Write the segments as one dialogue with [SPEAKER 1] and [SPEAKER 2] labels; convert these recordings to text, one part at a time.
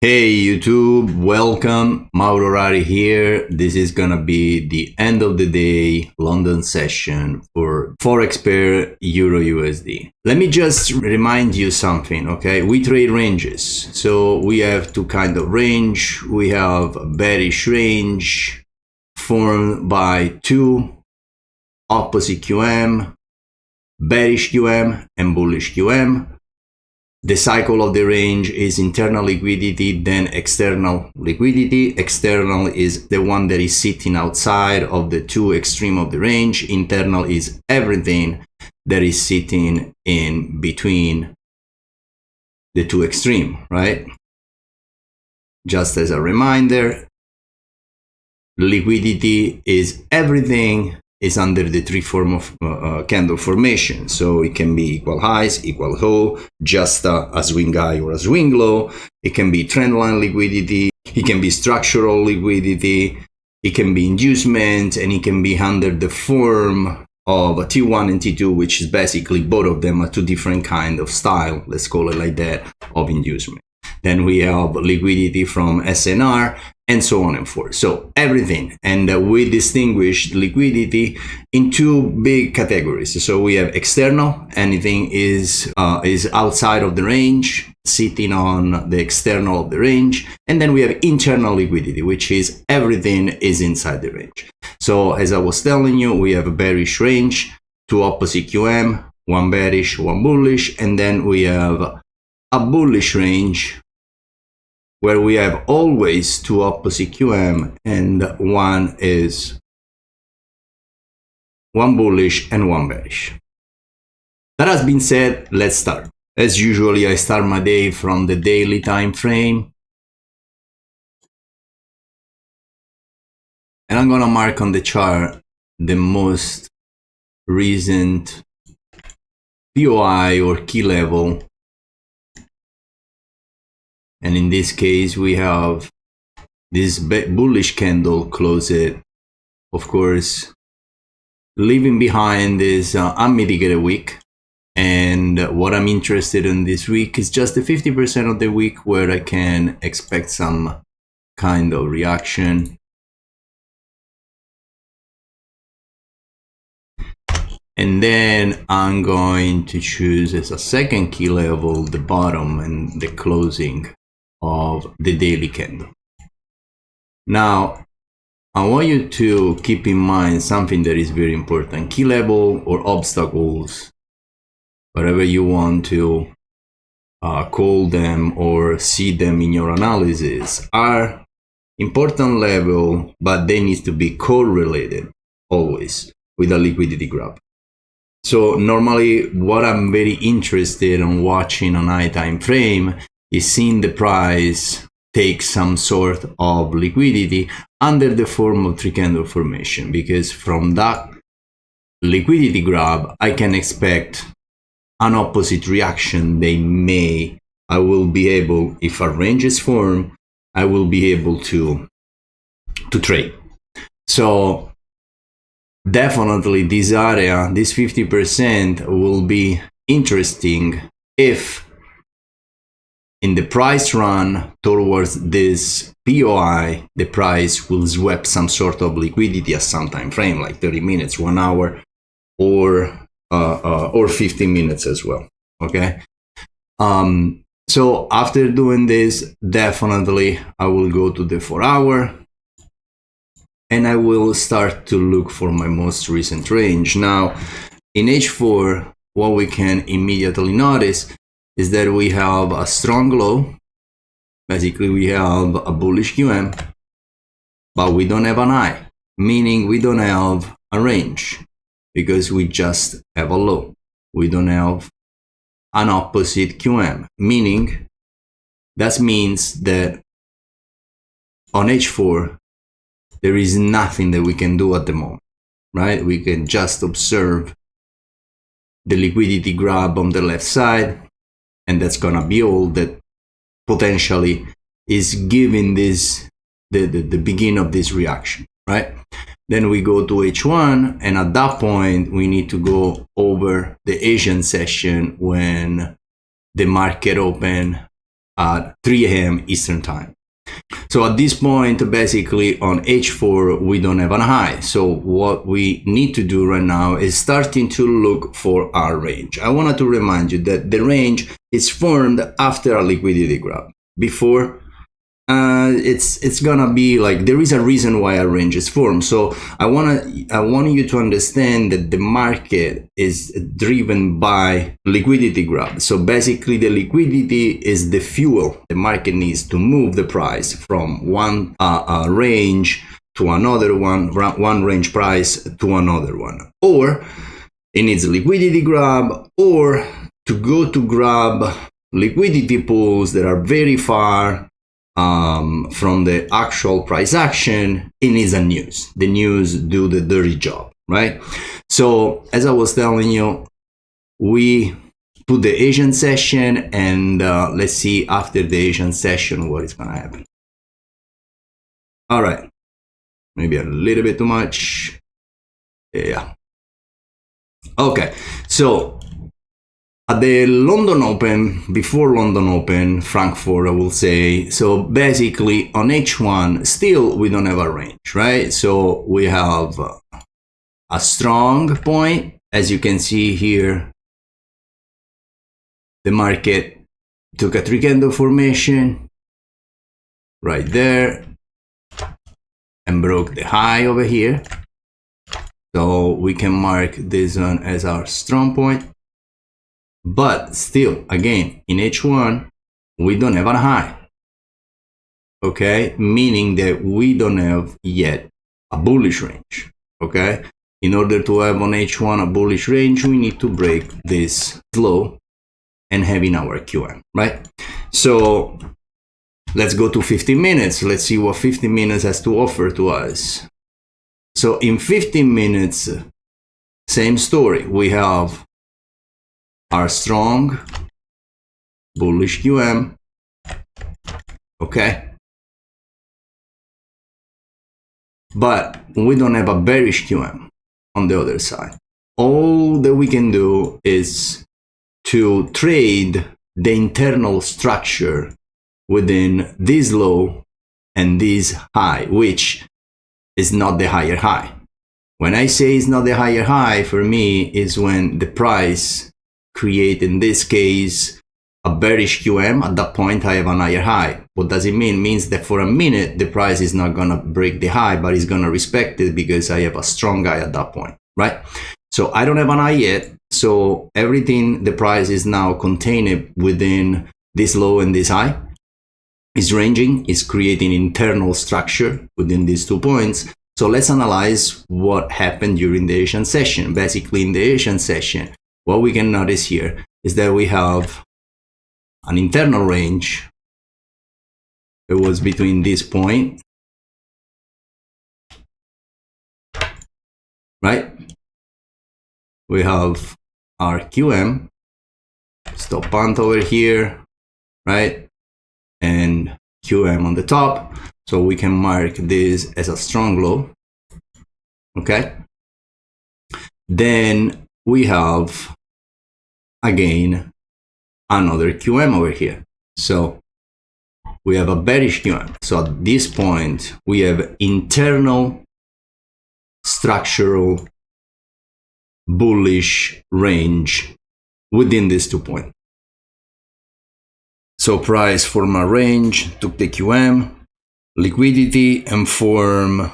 [SPEAKER 1] Hey YouTube, welcome. Mauro Rari here. This is gonna be the end of the day London session for Forex pair Euro USD. Let me just remind you something, okay? We trade ranges. So we have two kind of range. We have a bearish range formed by two opposite QM, bearish QM and bullish QM. The cycle of the range is internal liquidity, then external liquidity. External is the one that is sitting outside of the two extreme of the range. Internal is everything that is sitting in between the two extreme, right? Just as a reminder, liquidity is everything is under the three form of candle formation. So it can be equal highs, equal low, just a swing high or a swing low. It can be trendline liquidity. It can be structural liquidity. It can be inducement, and it can be under the form of a T1 and T2, which is basically both of them are two different kind of style, let's call it like that, of inducement. Then we have liquidity from SNR and so on and forth. So everything. And we distinguish liquidity in two big categories. So we have external, anything is outside of the range, sitting on the external of the range. And then we have internal liquidity, which is everything is inside the range. So as I was telling you, we have a bearish range, two opposite QM, one bearish, one bullish. And then we have a bullish range, where we have always two opposite QM and one is one bullish and one bearish. That has been said, let's start. As usually, I start my day from the daily time frame. And I'm gonna mark on the chart the most recent POI or key level. And in this case, we have this bullish candle closed, of course, leaving behind this unmitigated week. And what I'm interested in this week is just the 50% of the week where I can expect some kind of reaction. And then I'm going to choose as a second key level the bottom and the closing of the daily candle. Now, I want you to keep in mind something that is very important. Key level or obstacles, whatever you want to call them or see them in your analysis, are important level, but they need to be correlated always with a liquidity grab. So normally what I'm very interested in watching on high time frame is seeing the price take some sort of liquidity under the form of three candle formation, because from that liquidity grab, I can expect an opposite reaction. I will be able, if a range is formed, I will be able to trade. So definitely this area, this 50% will be interesting if in the price run towards this POI, the price will sweep some sort of liquidity at some time frame, like 30 minutes, 1 hour, or 15 minutes as well. Okay. So after doing this, definitely I will go to the 4 hour and I will start to look for my most recent range. Now in H4, what we can immediately notice is that we have a strong low. Basically, we have a bullish QM, but we don't have an high, meaning we don't have a range because we just have a low. We don't have an opposite QM, meaning that means that on H4, there is nothing that we can do at the moment, right? We can just observe the liquidity grab on the left side, and that's gonna be all that potentially is giving this the beginning of this reaction, right? Then we go to H1, and at that point we need to go over the Asian session when the market open at 3 a.m. Eastern time. So at this point, basically on H4, we don't have a high. So what we need to do right now is starting to look for our range. I wanted to remind you that the range is formed after a liquidity grab. Before, it's gonna be like, there is a reason why a range is formed. So I want you to understand that the market is driven by liquidity grab. So basically the liquidity is the fuel the market needs to move the price from one range to another one range price to another one, or it needs liquidity grab, or to go to grab liquidity pools that are very far from the actual price action. It needs a news. The news do the dirty job, right? So as I was telling you, we put the Asian session, and let's see after the Asian session what is gonna happen. All right, maybe a little bit too much. Yeah. Okay, so at the London Open, before London Open, Frankfurt, I will say, so basically on H1, still we don't have a range, right? So we have a strong point. As you can see here, the market took a 3-candle formation right there and broke the high over here. So we can mark this one as our strong point. But still, again, in H1, we don't have a high. Okay, meaning that we don't have yet a bullish range. Okay, in order to have on H1 a bullish range, we need to break this low and having our QM, right? So let's go to 15 minutes. Let's see what 15 minutes has to offer to us. So in 15 minutes, same story. We have our strong bullish QM, okay? But we don't have a bearish QM on the other side. All that we can do is to trade the internal structure within this low and this high, which is not the higher high. When I say it's not the higher high, for me, is when the price create, in this case, a bearish QM. At that point, I have a higher high. What does it mean? It means that for a minute, the price is not gonna break the high, but it's gonna respect it because I have a strong high at that point, right? So I don't have an high yet. So everything, the price is now contained within this low and this high. Is ranging, is creating internal structure within these 2 points. So let's analyze what happened during the Asian session. Basically, in the Asian session, what we can notice here is that we have an internal range. It was between this point, right? We have our QM, stop punt over here, right? And QM on the top. So we can mark this as a strong low, okay? Then we have, again, another QM over here. So we have a bearish QM. So at this point, we have internal structural bullish range within these 2 points. So price form a range, took the QM, liquidity, and form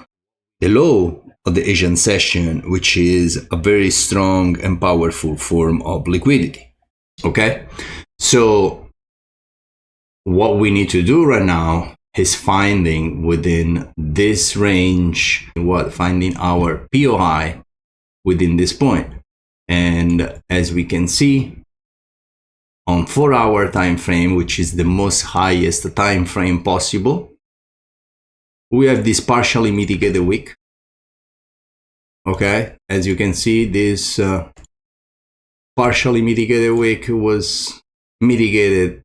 [SPEAKER 1] the low of the Asian session, which is a very strong and powerful form of liquidity. Okay, so what we need to do right now is finding within this range, finding our POI within this point. And as we can see, on 4-hour time frame, which is the most highest time frame possible, we have this partially mitigated wick. Okay, as you can see, this partially mitigated wick was mitigated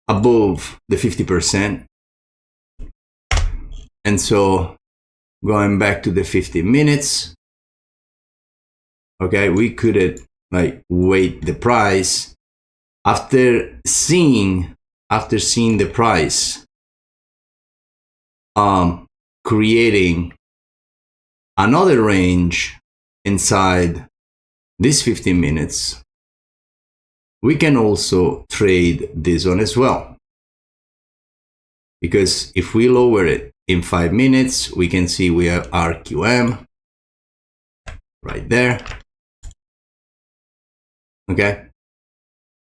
[SPEAKER 1] above the 50%. And so going back to the 15 minutes, okay, we couldn't like wait the price After seeing the price creating another range inside this 15 minutes, we can also trade this one as well. Because if we lower it in 5 minutes, we can see we have RQM right there. Okay.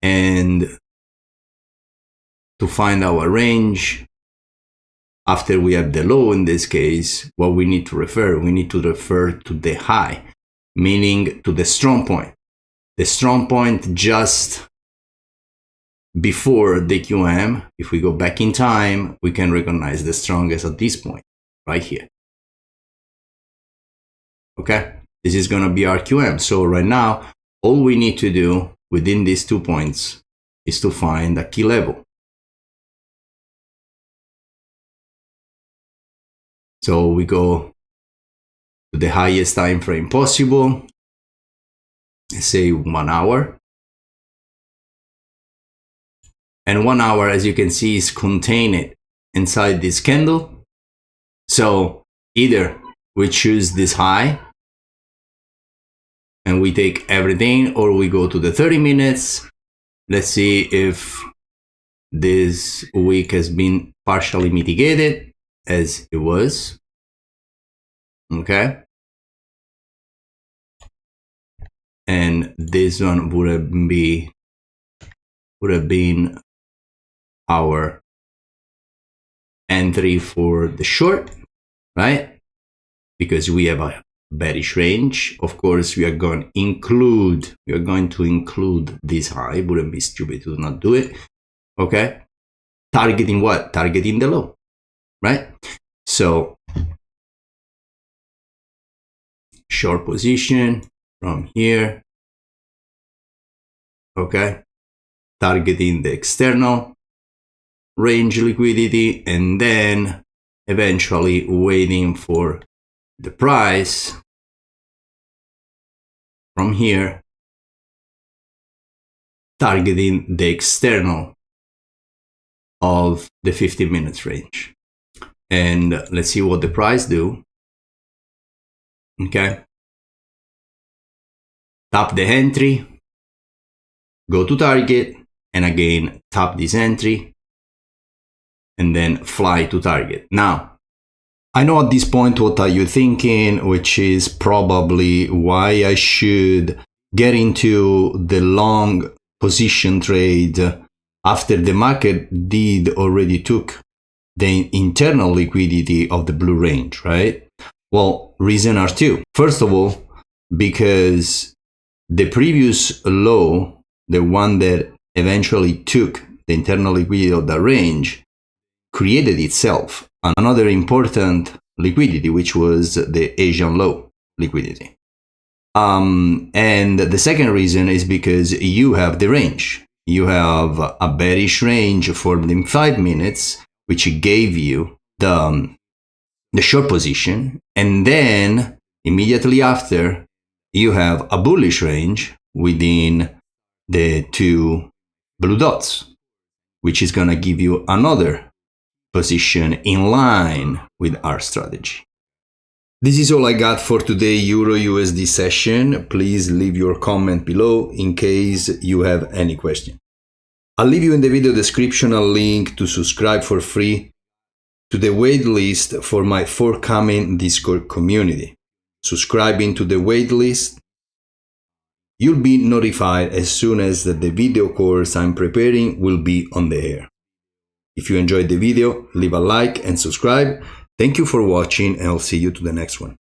[SPEAKER 1] And to find our range, after we have the low in this case, what we need to refer to the high, meaning to the strong point. The strong point just before the QM. If we go back in time, we can recognize the strongest at this point, right here. Okay, this is going to be our QM. So right now, all we need to do within these 2 points is to find a key level. So we go to the highest time frame possible, say 1 hour. And 1 hour, as you can see, is contained inside this candle. So either we choose this high and we take everything, or we go to the 30 minutes. Let's see if this week has been partially mitigated, as it was. Okay. And this one would have been our entry for the short, right? Because we have a bearish range. Of course, we are going to include this high. Wouldn't be stupid to not do it. Okay. Targeting what? Targeting the low, right? So short position from here. Okay. Targeting the external range liquidity, and then eventually waiting for the price from here, targeting the external of the 15 minutes range. And let's see what the price do. Okay. Tap the entry, go to target, and again tap this entry, and then fly to target. Now, I know at this point what are you thinking, which is probably why I should get into the long position trade after the market did already took the internal liquidity of the blue range, right? Well, reasons are two. First of all, because the previous low, the one that eventually took the internal liquidity of the range, created itself another important liquidity, which was the Asian low liquidity. And the second reason is because you have the range. You have a bearish range formed in 5 minutes, which gave you the short position. And then immediately after, you have a bullish range within the 2 blue dots, which is going to give you another position in line with our strategy. This is all I got for today Euro USD session. Please leave your comment below in case you have any question. I'll leave you in the video description a link to subscribe for free to the waitlist for my forthcoming Discord community. Subscribing to the waitlist, you'll be notified as soon as the video course I'm preparing will be on the air. If you enjoyed the video, leave a like and subscribe. Thank you for watching, and I'll see you to the next one.